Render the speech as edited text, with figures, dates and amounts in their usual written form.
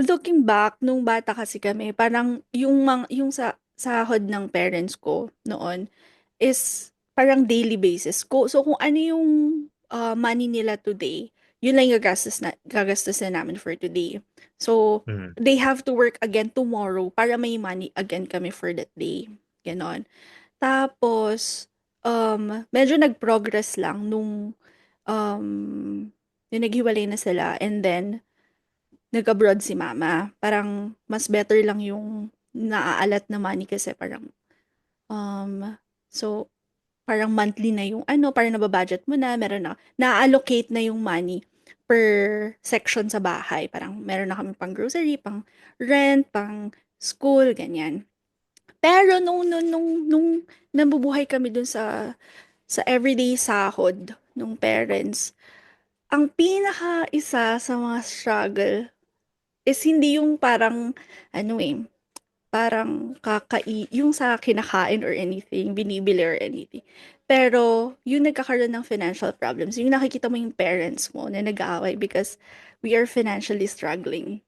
Looking back, nung bata kasi kami, parang yung sa sahod ng parents ko noon is parang daily basis ko. So, kung ano yung money nila today, yun lang yung gagastusin namin for today. So, Mm. they have to work again tomorrow para may money again kami for that day. Ganon. Tapos, medyo nag-progress lang um, nung naghiwalay na sila and then nag-abroad si mama. Parang mas better lang yung naaalat na money kasi parang, um, so, parang monthly na yung ano, parang nababudget mo na, meron na, na-allocate na yung money per section sa bahay. Parang meron na kami pang grocery, pang rent, pang school, ganyan. Pero nung nabubuhay kami dun sa everyday sahod nung parents, ang pinaka isa sa mga struggle is hindi yung parang ano, parang yung sa kinakain or anything, binibili or anything. Pero yung nagkakaroon ng financial problems, yung nakikita mo yung parents mo na nag-aaway because we are financially struggling.